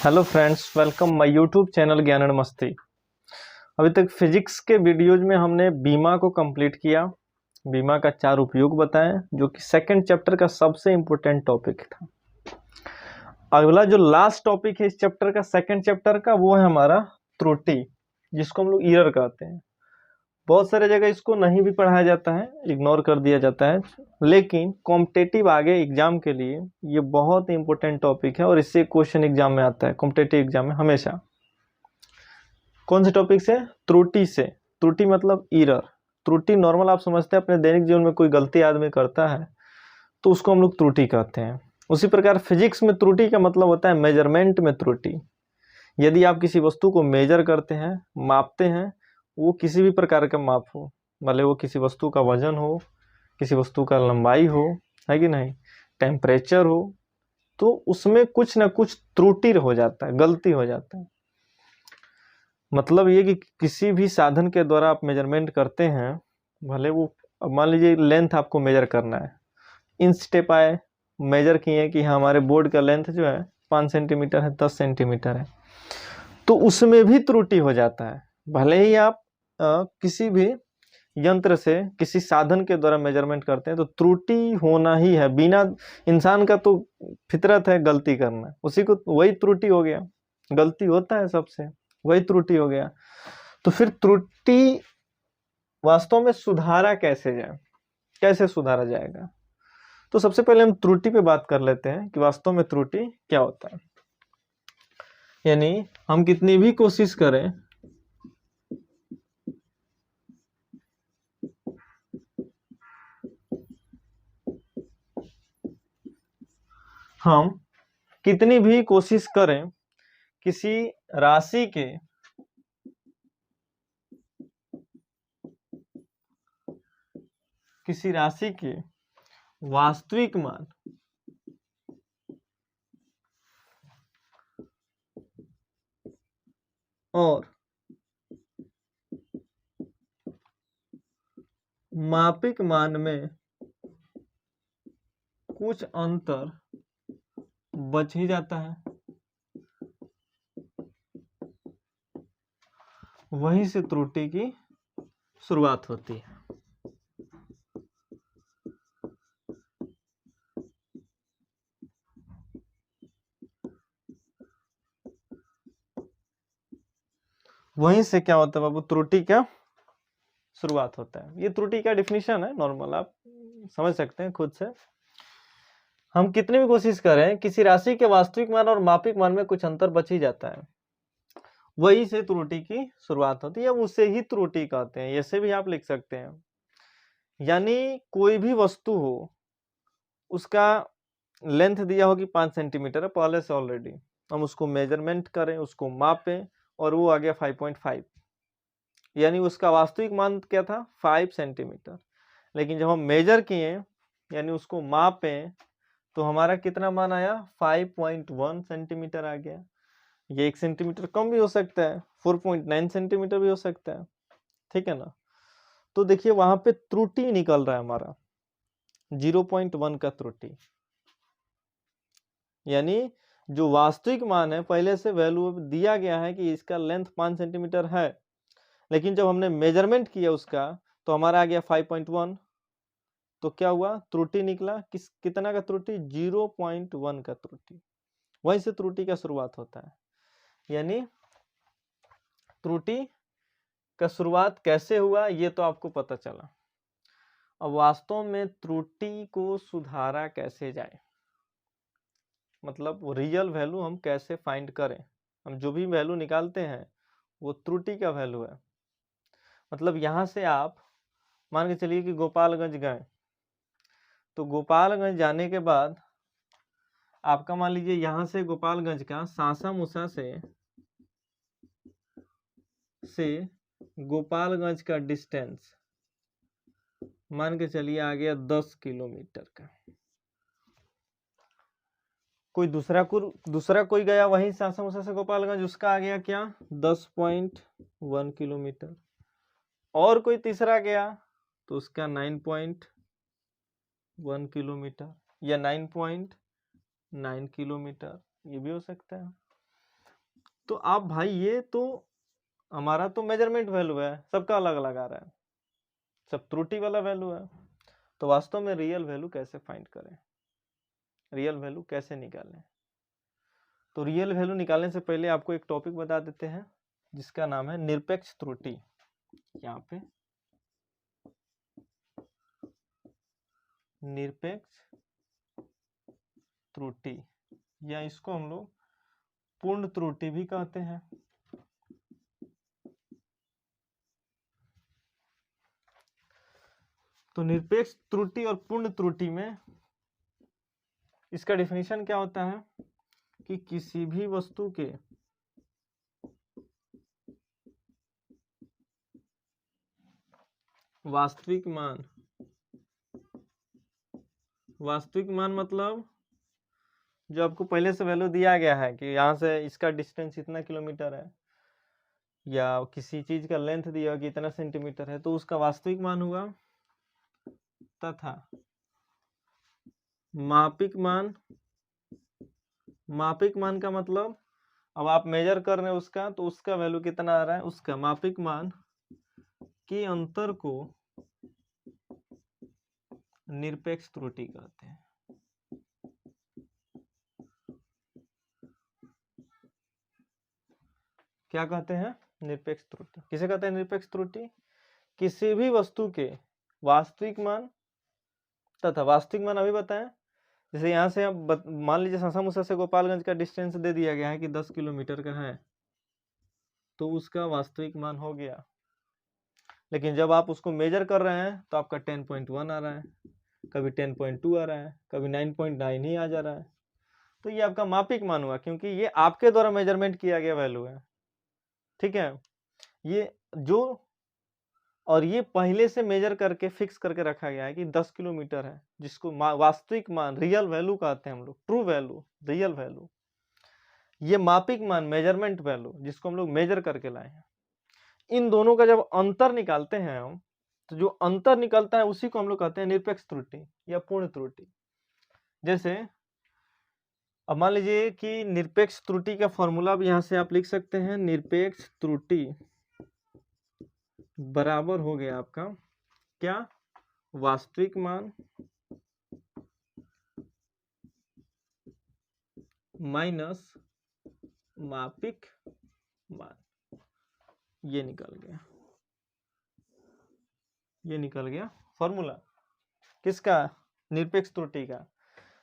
Hello friends, welcome my YouTube channel ज्ञान and मस्ती। अभी तक फिजिक्स के वीडियोज में हमने बीमा को कंप्लीट किया। बीमा का 4 उपयोग बताएं, जो कि सेकंड चैप्टर का सबसे इम्पोर्टेंट टॉपिक था। अगला जो लास्ट टॉपिक है इस चैप्टर का, सेकंड चैप्टर का, वो है हमारा त्रुटि, जिसको हम लोग ईरर कहते हैं। बहुत सारे जगह इसको नहीं भी पढ़ाया जाता है, इग्नोर कर दिया जाता है, लेकिन कॉम्पिटेटिव आगे एग्जाम के लिए ये बहुत इंपॉर्टेंट टॉपिक है और इससे क्वेश्चन एग्जाम में आता है, कॉम्पिटेटिव एग्जाम में हमेशा। कौन से टॉपिक से? त्रुटि से। त्रुटि मतलब ईरर। त्रुटि नॉर्मल आप समझते हैं, अपने दैनिक जीवन में कोई गलती आदमी करता है तो उसको हम लोग त्रुटि कहते हैं। उसी प्रकार फिजिक्स में त्रुटि का मतलब होता है मेजरमेंट में त्रुटि। यदि आप किसी वस्तु को मेजर करते हैं, मापते हैं, वो किसी भी प्रकार का माप हो, भले वो किसी वस्तु का वजन हो, किसी वस्तु का लंबाई हो, है कि नहीं, टेम्परेचर हो, तो उसमें कुछ ना कुछ त्रुटि हो जाता है, गलती हो जाता है। मतलब ये कि किसी भी साधन के द्वारा आप मेजरमेंट करते हैं, भले वो, अब मान लीजिए लेंथ आपको मेजर करना है, इंच टेप आए, मेजर किए कि हमारे बोर्ड का लेंथ जो है 5 सेंटीमीटर है, 10 सेंटीमीटर है, तो उसमें भी त्रुटि हो जाता है। भले ही आप किसी भी यंत्र से, किसी साधन के द्वारा मेजरमेंट करते हैं तो त्रुटि होना ही है। बिना, इंसान का तो फितरत है गलती करना, उसी को वही त्रुटि हो गया, गलती होता है सबसे, वही त्रुटि हो गया। तो फिर त्रुटि वास्तव में सुधारा कैसे जाए, कैसे सुधारा जाएगा? तो सबसे पहले हम त्रुटि पे बात कर लेते हैं कि वास्तव में त्रुटि क्या होता है। यानी हम कितनी भी कोशिश करें, हम कितनी भी कोशिश करें किसी राशि के वास्तविक मान और मापिक मान में कुछ अंतर बच ही जाता है, वहीं से त्रुटि की शुरुआत होती है। वहीं से क्या होता है बाबू? त्रुटि का शुरुआत होता है। ये त्रुटि का डिफिनीशन है, नॉर्मल आप समझ सकते हैं खुद से। हम कितनी भी कोशिश करें, किसी राशि के वास्तविक मान और मापिक मान में कुछ अंतर बच ही जाता है, वही से त्रुटि की शुरुआत होती है। उसे ही त्रुटि कहते हैं, ऐसे भी आप लिख सकते हैं। यानी कोई भी वस्तु हो, उसका लेंथ दिया हो कि 5 सेंटीमीटर है पहले से ऑलरेडी, हम उसको मेजरमेंट करें, उसको मापें, और वो आ गया 5.5, यानी उसका वास्तविक मान क्या था? 5 सेंटीमीटर। लेकिन जब हम मेजर किए, यानी उसको मापें, तो हमारा कितना मान आया? 5.1 सेंटीमीटर आ गया। ये 1 सेंटीमीटर कम भी हो सकता है, 4.9 सेंटीमीटर भी हो सकता है, ठीक है ना। तो देखिए वहां पे त्रुटि निकल रहा है हमारा 0.1 का त्रुटि। यानी जो वास्तविक मान है, पहले से वैल्यू दिया गया है कि इसका लेंथ 5 सेंटीमीटर है, लेकिन जब हमने मेजरमेंट किया उसका तो हमारा आ गया 5.1। तो क्या हुआ? त्रुटि निकला। कितना का त्रुटि? 0.1 का त्रुटि। वहीं से त्रुटि का शुरुआत होता है। यानी त्रुटि का शुरुआत कैसे हुआ ये तो आपको पता चला। अब वास्तव में त्रुटि को सुधारा कैसे जाए, मतलब रियल वैल्यू हम कैसे फाइंड करें। हम जो भी वैल्यू निकालते हैं वो त्रुटि का वैल्यू है। मतलब यहाँ से आप मान के चलिए कि गोपालगंज गए, तो गोपालगंज जाने के बाद आपका मान लीजिए यहाँ से गोपालगंज का सासा मूसा से गोपालगंज का डिस्टेंस मान के चलिए आ गया 10 किलोमीटर का। कोई दूसरा कोई गया वहीं सासा मूसा से गोपालगंज, उसका आ गया क्या? 10.1 किलोमीटर। और कोई तीसरा गया तो उसका 9.1 किलोमीटर या 9.9 किलोमीटर, ये भी हो सकता है। तो आप भाई ये तो हमारा तो मेजरमेंट वैल्यू है, सबका अलग अलग आ रहा है, सब त्रुटि वाला वैल्यू है। तो वास्तव में रियल वैल्यू कैसे फाइंड करें, रियल वैल्यू कैसे निकालें? तो रियल वैल्यू निकालने से पहले आपको एक टॉपिक बता देते हैं जिसका नाम है निरपेक्ष त्रुटि। यहाँ पे निरपेक्ष त्रुटि, या इसको हम लोग पूर्ण त्रुटि भी कहते हैं। तो निरपेक्ष त्रुटि और पूर्ण त्रुटि में इसका डेफिनेशन क्या होता है कि किसी भी वस्तु के वास्तविक मान, वास्तविक मान मतलब जो आपको पहले से वैल्यू दिया गया है कि यहाँ से इसका डिस्टेंस इतना किलोमीटर है, या किसी चीज का लेंथ दिया कि इतना सेंटीमीटर है, तो उसका वास्तविक मान हुआ, तथा मापिक मान, मापिक मान का मतलब अब आप मेजर कर रहे हैं उसका, तो उसका वैल्यू कितना आ रहा है, उसका मापिक मान के अंतर को निरपेक्ष त्रुटि कहते हैं। क्या कहते हैं? निरपेक्ष त्रुटि। किसे कहते हैं निरपेक्ष त्रुटि? किसी भी वस्तु के वास्तविक मान तथा वास्तविक मान अभी बताएं, जैसे यहाँ से आप मान लीजिए संसामुसा से गोपालगंज का डिस्टेंस दे दिया गया है कि 10 किलोमीटर का है, तो उसका वास्तविक मान हो गया। लेकिन जब आप उसको मेजर कर रहे हैं तो आपका 10.1 आ रहा है, कभी 10.2 आ रहा है, कभी 9.9 ही आ जा रहा है। तो ये आपका मापिक मान हुआ, क्योंकि ये आपके द्वारा मेजरमेंट किया गया वैल्यू है। ठीक है, ये जो, और ये पहले से मेजर करके फिक्स करके रखा गया है कि 10 किलोमीटर है, जिसको वास्तविक मान, रियल वैल्यू कहते हैं हम लोग, ट्रू वैल्यू, रियल वैल्यू। ये मापिक मान, मेजरमेंट वैल्यू, जिसको हम लोग मेजर करके लाए हैं। इन दोनों का जब अंतर निकालते हैं हम, तो जो अंतर निकलता है उसी को हम लोग कहते हैं निरपेक्ष त्रुटि या पूर्ण त्रुटि। जैसे अब मान लीजिए कि निरपेक्ष त्रुटि का फॉर्मूला भी यहां से आप लिख सकते हैं, निरपेक्ष त्रुटि बराबर हो गया आपका क्या, वास्तविक मान माइनस मापिक मान। ये निकल गया, ये निकल गया फॉर्मूला किसका, निरपेक्ष त्रुटि का।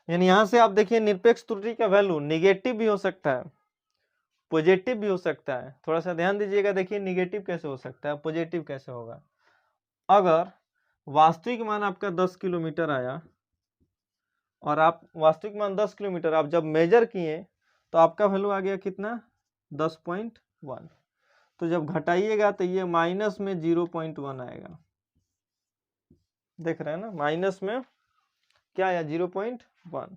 यानी यहां से आप देखिए निरपेक्ष त्रुटि का वैल्यू निगेटिव भी हो सकता है, पॉजिटिव भी हो सकता है। थोड़ा सा ध्यान दीजिएगा, देखिए निगेटिव कैसे हो सकता है, पॉजिटिव कैसे होगा। अगर वास्तविक मान आपका 10 किलोमीटर आया और आप वास्तविक मान 10 किलोमीटर आप जब मेजर किए तो आपका वैल्यू आ गया कितना, 10.1। तो जब घटाइएगा तो ये माइनस में 0.1 आएगा। देख रहे हैं ना, माइनस में क्या आया, 0.1,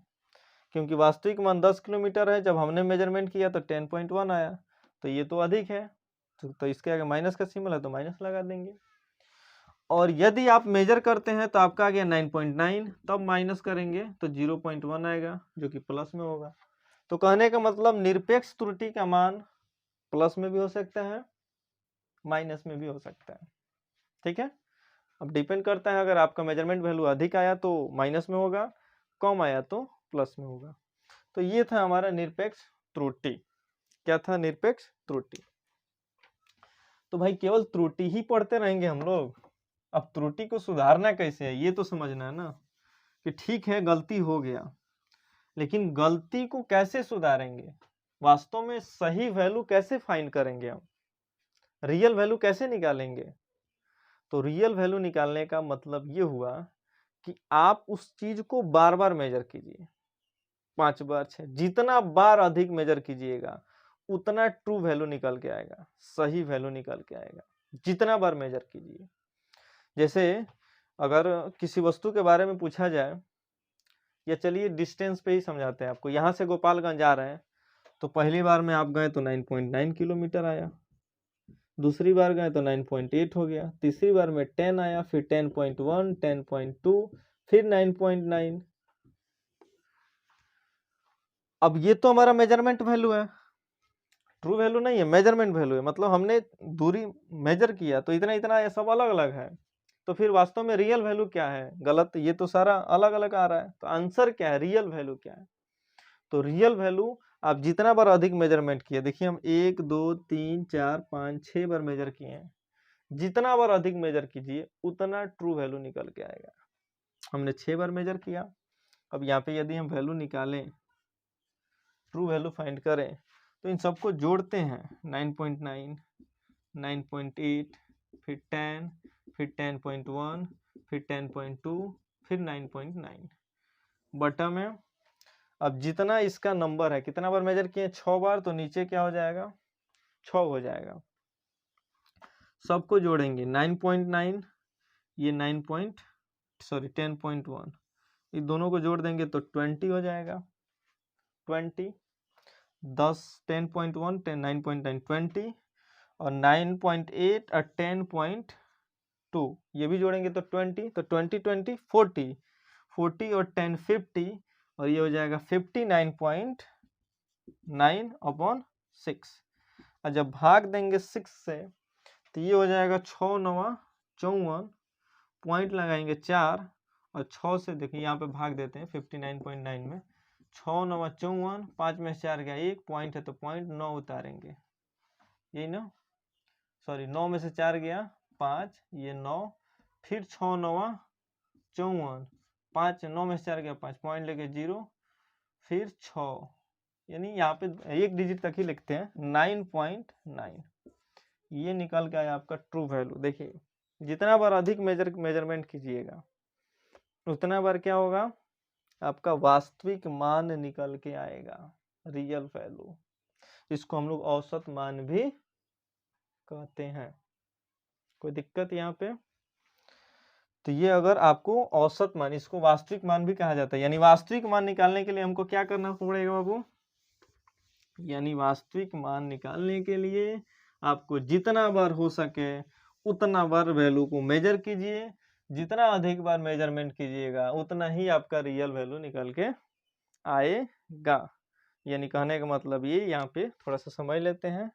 क्योंकि वास्तविक मान 10 किलोमीटर है, जब हमने मेजरमेंट किया तो 10.1 आया, तो ये तो अधिक है, तो इसके आगे माइनस का सिंबल है तो माइनस लगा देंगे। और यदि आप मेजर करते हैं तो आपका आ गया 9.9, तब माइनस करेंगे तो 0.1 आएगा, जो कि प्लस में होगा। तो कहने का मतलब निरपेक्ष त्रुटि का मान प्लस में भी हो सकता है, माइनस में भी हो सकता है। ठीक है, अब डिपेंड करता है, अगर आपका मेजरमेंट वैल्यू अधिक आया तो माइनस में होगा, कम आया तो प्लस में होगा। तो ये था हमारा निरपेक्ष त्रुटि। क्या था, निरपेक्ष त्रुटि। तो भाई केवल त्रुटि ही पढ़ते रहेंगे हम लोग, अब त्रुटि को सुधारना कैसे है ये तो समझना है ना, कि ठीक है गलती हो गया, लेकिन गलती को कैसे सुधारेंगे, वास्तव में सही वैल्यू कैसे फाइंड करेंगे, हम रियल वैल्यू कैसे निकालेंगे। तो रियल वैल्यू निकालने का मतलब ये हुआ कि आप उस चीज को बार बार मेजर कीजिए, 5 बार 6, जितना बार अधिक मेजर कीजिएगा उतना ट्रू वैल्यू निकल के आएगा, सही वैल्यू निकल के आएगा, जितना बार मेजर कीजिए। जैसे अगर किसी वस्तु के बारे में पूछा जाए, या चलिए डिस्टेंस पे ही समझाते हैं आपको, यहाँ से गोपालगंज आ रहे हैं, तो पहली बार में आप गए तो 9.9 किलोमीटर आया, दूसरी बार गए तो 9.8 हो गया, तीसरी बार में 10 आया, फिर 10.1, 10.2, फिर 9.9। अब ये तो हमारा मेजरमेंट वैल्यू है, ट्रू वैल्यू नहीं है, मेजरमेंट वैल्यू है, मतलब हमने दूरी मेजर किया तो इतना इतना ये सब अलग अलग है, तो फिर वास्तव में रियल वैल्यू क्या है? गलत, ये तो सारा अलग अलग आ रहा है, तो आंसर क्या है, रियल वैल्यू क्या है? तो रियल वैल्यू आप जितना बार अधिक मेजरमेंट किए, देखिए हम 1 2 3 4 5 6 बार मेजर किए हैं, जितना बार अधिक मेजर कीजिए उतना ट्रू वैल्यू निकल के आएगा। हमने 6 बार मेजर किया, अब यहाँ पे यदि हम वैल्यू निकालें, ट्रू वैल्यू फाइंड करें, तो इन सबको जोड़ते हैं, 9.9 9.8 फिर 10 फिर 10.1 फिर 10.2 फिर 9.9 बटा में, अब जितना इसका नंबर है, कितना बार मेजर किए, 6 बार, तो नीचे क्या हो जाएगा, 6 हो जाएगा। सबको जोड़ेंगे, 9.9 ये 10.1, ये दोनों को जोड़ देंगे तो 20 हो जाएगा, 20 10 10.1 10 9.9 20 और 9.8 और 10.2 ये भी जोड़ेंगे तो 20, तो 20 20 40 40 और 10 50 और ये हो जाएगा 59.9/6। और जब भाग देंगे 6 से तो ये हो जाएगा 6 9 54, पॉइंट लगाएंगे 4 और 6 से देखिए यहाँ पे भाग देते हैं 59.9 में, 6 9 54, 5 में 4 गया 1 पॉइंट है तो पॉइंट 9 उतारेंगे, यही ना, सॉरी 9 में से 4 गया 5, ये 9, फिर 6 9 54, 5 9 में से 4 गया 5 पॉइंट लेके 0, फिर 6, यानी यहाँ पे एक डिजिट तक ही लिखते हैं, 9.9 ये निकल के आया आपका ट्रू वैल्यू। देखिए जितना बार अधिक मेजरमेंट कीजिएगा उतना बार क्या होगा, आपका वास्तविक मान निकल के आएगा, रियल वैल्यू। इसको हम लोग औसत मान भी कहते हैं। कोई दिक्कत यहाँ पे? तो ये अगर आपको औसत मान, इसको वास्तविक मान भी कहा जाता है, यानी वास्तविक मान निकालने के लिए हमको क्या करना पड़ेगा बाबू, यानी वास्तविक मान निकालने के लिए आपको जितना बार हो सके उतना बार वैल्यू को मेजर कीजिए, जितना अधिक बार मेजरमेंट कीजिएगा उतना ही आपका रियल वैल्यू निकल के आएगा। यानी कहने का मतलब ये, यहाँ पे थोड़ा सा समझ लेते हैं,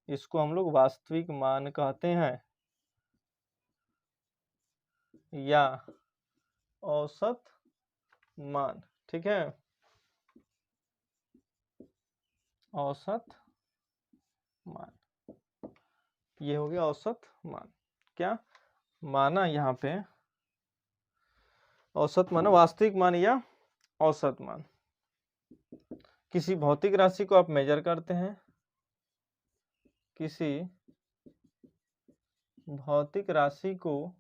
इसको हम लोग वास्तविक मान कहते हैं या औसत मान, ठीक है, औसत मान, ये हो गया औसत मान। क्या माना यहाँ पे, औसत मान, वास्तविक मान या औसत मान। किसी भौतिक राशि को आप मेजर करते हैं, किसी भौतिक राशि को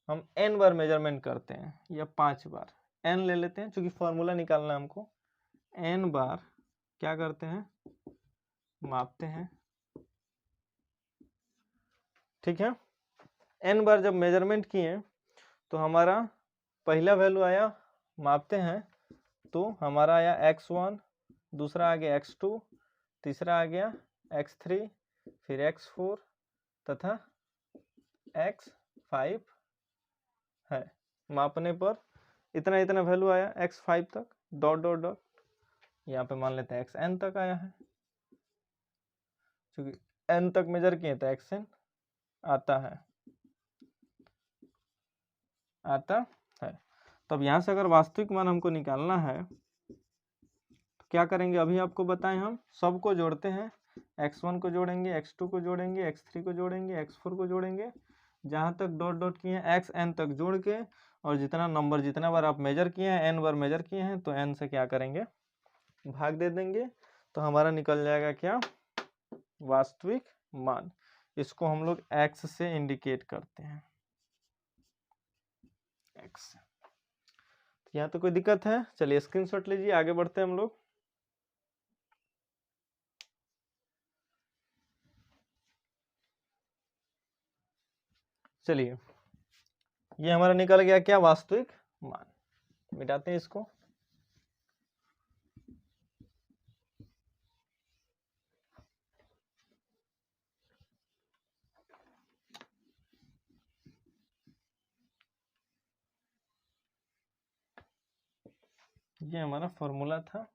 हम n बार मेजरमेंट करते हैं या 5 बार, n ले लेते हैं क्योंकि फॉर्मूला निकालना है हमको, n बार क्या करते हैं, मापते हैं, ठीक है। n बार जब मेजरमेंट किए तो हमारा पहला वैल्यू आया, मापते हैं तो हमारा आया x1, दूसरा आ गया x2, तीसरा आ गया x3, फिर x4 तथा x5 है। मापने पर इतना इतना वैल्यू आया x5 तक, डॉट डॉट डॉट, यहाँ पे मान लेते हैं xn तक आया है, क्योंकि n तक मेजर किए तो xn आता है, आता है। तब यहाँ से अगर वास्तविक मान हमको निकालना है तो क्या करेंगे, अभी आपको बताएं, हम सबको जोड़ते हैं, x1 को जोड़ेंगे, x2 को जोड़ेंगे, x3 को जोड़ेंगे, x4 को जोड़ेंगे, जहाँ तक डॉट डॉट किए हैं xn तक जोड़ के, और जितना नंबर, जितना बार आप मेजर किए हैं, n बार मेजर किए हैं, तो n से क्या करेंगे, भाग दे देंगे, तो हमारा निकल जाएगा क्या, वास्तविक मान। इसको हम लोग x से इंडिकेट करते हैं, x। यहाँ तो कोई दिक्कत है? चलिए स्क्रीनशॉट लीजिए, आगे बढ़ते हैं हम लोग। चलिए ये हमारा निकल गया क्या, वास्तविक मान। मिटाते हैं इसको, ये हमारा फॉर्मूला था,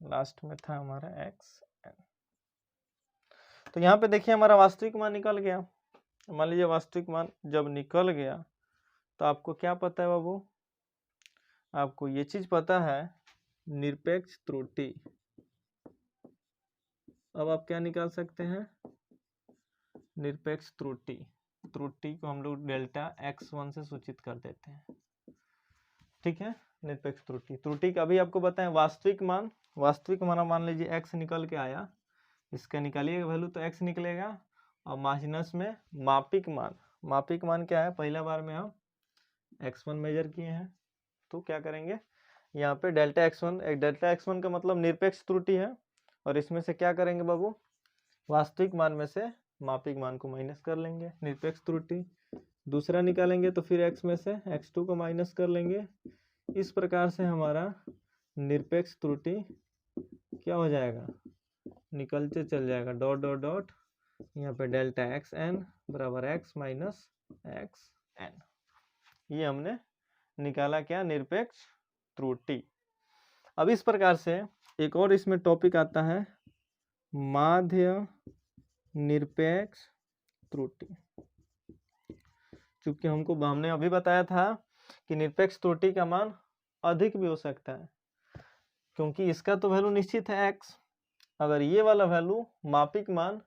लास्ट में था हमारा xn। तो यहाँ पे देखिए हमारा वास्तविक मान निकल गया। मान लीजिए वास्तविक मान जब निकल गया तो आपको क्या पता है बाबू, आपको ये चीज पता है निरपेक्ष त्रुटि। अब आप क्या निकाल सकते हैं, निरपेक्ष त्रुटि। त्रुटि को हम लोग डेल्टा x1 से सूचित कर देते हैं, ठीक है। निरपेक्ष त्रुटि, त्रुटि का भी आपको बताएं वास्तविक मान, वास्तविक मान लीजिए x निकल के आया, इसका निकालिएगा वैल्यू तो x निकलेगा, और माइनस में मापिक मान, मापिक मान क्या है, पहला बार में हम x1 मेजर किए हैं तो क्या करेंगे यहाँ पे डेल्टा x1 का मतलब निरपेक्ष त्रुटि है, और इसमें से क्या करेंगे बाबू, वास्तविक मान में से मापिक मान को माइनस कर लेंगे, निरपेक्ष त्रुटि। दूसरा निकालेंगे तो फिर x में से x2 को माइनस कर लेंगे। इस प्रकार से हमारा निरपेक्ष त्रुटि क्या हो जाएगा, निकलते चल जाएगा, डॉट डॉट डॉट, यहाँ पे डेल्टा xn बराबर x माइनस xn। ये हमने निकाला क्या, निरपेक्ष त्रुटि। अब इस प्रकार से एक और इसमें टॉपिक आता है माध्य निरपेक्ष त्रुटि। चूंकि हमने अभी बताया था कि निरपेक्ष त्रुटि का मान अधिक भी हो सकता है, क्योंकि इसका तो वैल्यू निश्चित है x, अगर ये वाला वैल्यू मापिक मान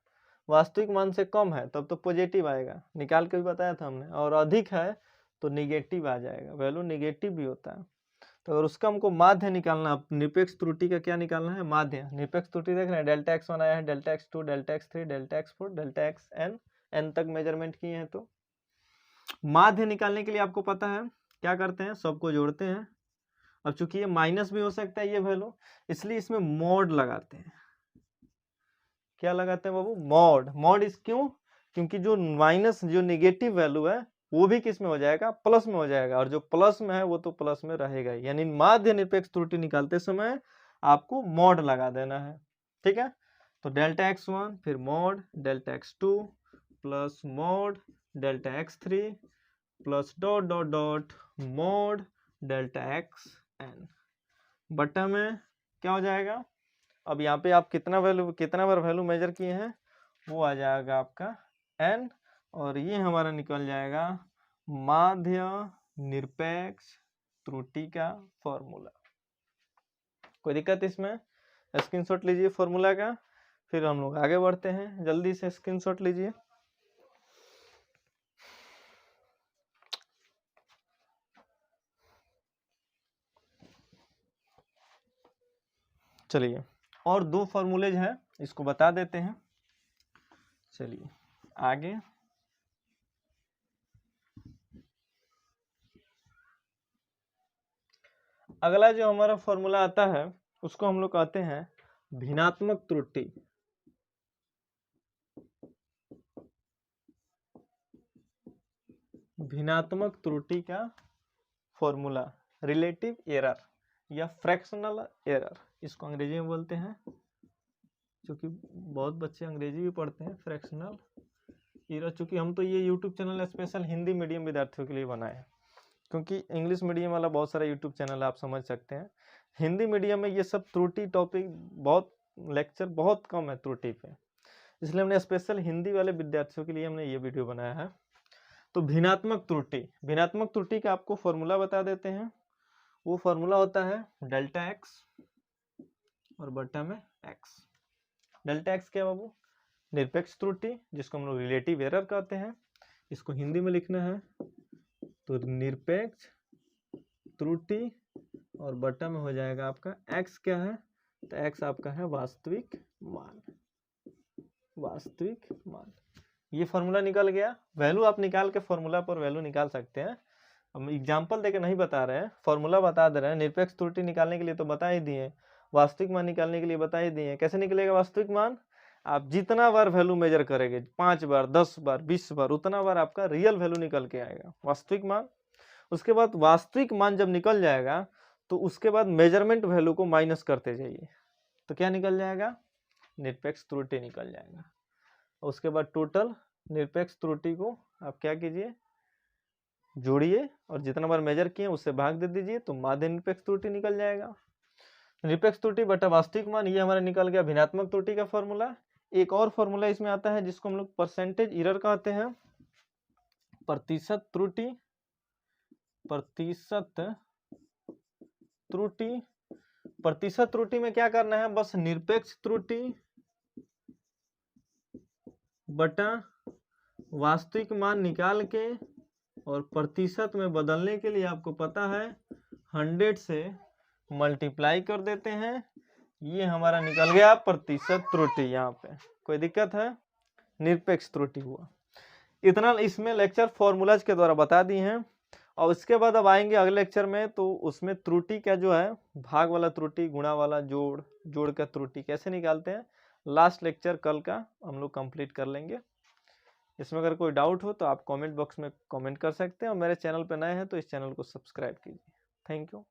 वास्तविक मान से कम है तब तो पॉजिटिव आएगा, निकाल के भी बताया था हमने, और अधिक है तो निगेटिव आ जाएगा, वैल्यू निगेटिव भी होता है। तो अगर उसका हमको माध्य निकालना, निरपेक्ष त्रुटि का क्या निकालना है, माध्य। निरपेक्ष त्रुटि देख रहे हैं, डेल्टा x1 आया है, delta x2, delta x3, delta x4, delta xn, n तक मेजरमेंट किए हैं। तो माध्य निकालने के लिए आपको पता है क्या करते हैं, सबको जोड़ते हैं। अब चूंकि ये माइनस भी हो सकता है ये वैल्यू, इसलिए इसमें मॉड लगाते हैं। क्या लगाते हैं बाबू, मॉड। मॉड इस क्यों, क्योंकि जो माइनस, जो निगेटिव वैल्यू है वो भी किस में हो जाएगा, प्लस में हो जाएगा, और जो प्लस में है वो तो प्लस में रहेगा। यानी माध्य निरपेक्ष त्रुटि निकालते समय आपको मॉड लगा देना है, ठीक है। तो डेल्टा x1 फिर mod delta x2 plus mod delta x3 plus dot dot dot mod delta xn बटा में क्या हो जाएगा। अब यहाँ पे आप कितना बार वैल्यू मेजर किए हैं, वो आ जाएगा आपका n, और ये हमारा निकल जाएगा माध्य निरपेक्ष त्रुटि का फॉर्मूला। कोई दिक्कत इसमें, स्क्रीनशॉट लीजिए फॉर्मूला का, फिर हम लोग आगे बढ़ते हैं। जल्दी से स्क्रीनशॉट लीजिए। चलिए, और दो फॉर्मूलेज हैं, इसको बता देते हैं। चलिए आगे, अगला जो हमारा फॉर्मूला आता है उसको हम लोग कहते हैं भिन्नात्मक त्रुटि। भिन्नात्मक त्रुटि का फॉर्मूला, रिलेटिव एरर या फ्रैक्शनल एरर, इसको अंग्रेजी में बोलते हैं, क्योंकि बहुत बच्चे अंग्रेजी भी पढ़ते हैं। फ्रैक्शनल एरर, चूंकि हम तो ये YouTube channel special Hindi medium विद्यार्थियों के लिए बनाए हैं, क्योंकि इंग्लिश मीडियम वाला बहुत सारा यूट्यूब चैनल आप समझ सकते हैं। हिंदी मीडियम में ये सब त्रुटि टॉपिक बहुत, लेक्चर बहुत कम है त्रुटि पे, इसलिए हमने स्पेशल हिंदी वाले विद्यार्थियों के लिए हमने ये वीडियो बनाया है। तो भिन्नात्मक त्रुटि का आपको फॉर्मूला बता देते हैं। वो फॉर्मूला होता है डेल्टा x और बटा में x। डेल्टा x क्या बाबू, निरपेक्ष त्रुटि, जिसको हम लोग रिलेटिव एरर कहते हैं। इसको हिंदी में लिखना है तो निरपेक्ष त्रुटि, और बटा में हो जाएगा आपका x क्या है, तो x आपका है वास्तविक मान। वास्तविक मान, ये फॉर्मूला निकल गया। वैल्यू आप निकाल के फॉर्मूला पर वैल्यू निकाल सकते हैं। हम एग्जांपल देके नहीं बता रहे हैं, फॉर्मूला बता दे रहे हैं। निरपेक्ष त्रुटि निकालने के लिए तो बता ही दिए, वास्तविक मान निकालने के लिए बता ही दिए। कैसे निकलेगा वास्तविक मान, आप जितना बार वैल्यू मेजर करेंगे, 5 बार 10 बार 20 बार, उतना बार आपका रियल वैल्यू निकल के आएगा, वास्तविक मान। उसके बाद वास्तविक मान जब निकल जाएगा तो उसके बाद मेजरमेंट वैल्यू को माइनस करते जाइए, तो क्या निकल जाएगा, निरपेक्ष त्रुटि निकल जाएगा। उसके बाद टोटल निरपेक्ष त्रुटि को आप क्या कीजिए, जोड़िए, और जितना बार मेजर किए उससे भाग दे दीजिए, तो माध्य निरपेक्ष त्रुटि निकल जाएगा। निरपेक्ष त्रुटि बटा वास्तविक मान, ये हमारा निकल गया भिन्नात्मक त्रुटि का फॉर्मूला। एक और फॉर्मूला इसमें आता है जिसको हम लोग परसेंटेज एरर कहते हैं, प्रतिशत त्रुटि। प्रतिशत त्रुटि, प्रतिशत त्रुटि में क्या करना है, बस निरपेक्ष त्रुटि बटा वास्तविक मान निकाल के और प्रतिशत में बदलने के लिए आपको पता है 100 से मल्टीप्लाई कर देते हैं। ये हमारा निकल गया प्रतिशत त्रुटि। यहाँ पे कोई दिक्कत है, निरपेक्ष त्रुटि हुआ। इतना इसमें लेक्चर फॉर्मूलाज के द्वारा बता दी हैं। और उसके बाद अब आएंगे अगले लेक्चर में, तो उसमें त्रुटि का जो है भाग वाला त्रुटि, गुणा वाला, जोड़ का त्रुटि कैसे निकालते हैं, लास्ट लेक्चर कल का हम लोग कंप्लीट कर लेंगे। इसमें अगर कोई डाउट हो तो आप कमेंट बॉक्स में कमेंट कर सकते हैं, और मेरे चैनल पर नए हैं तो इस चैनल को सब्सक्राइब कीजिए। Thank you.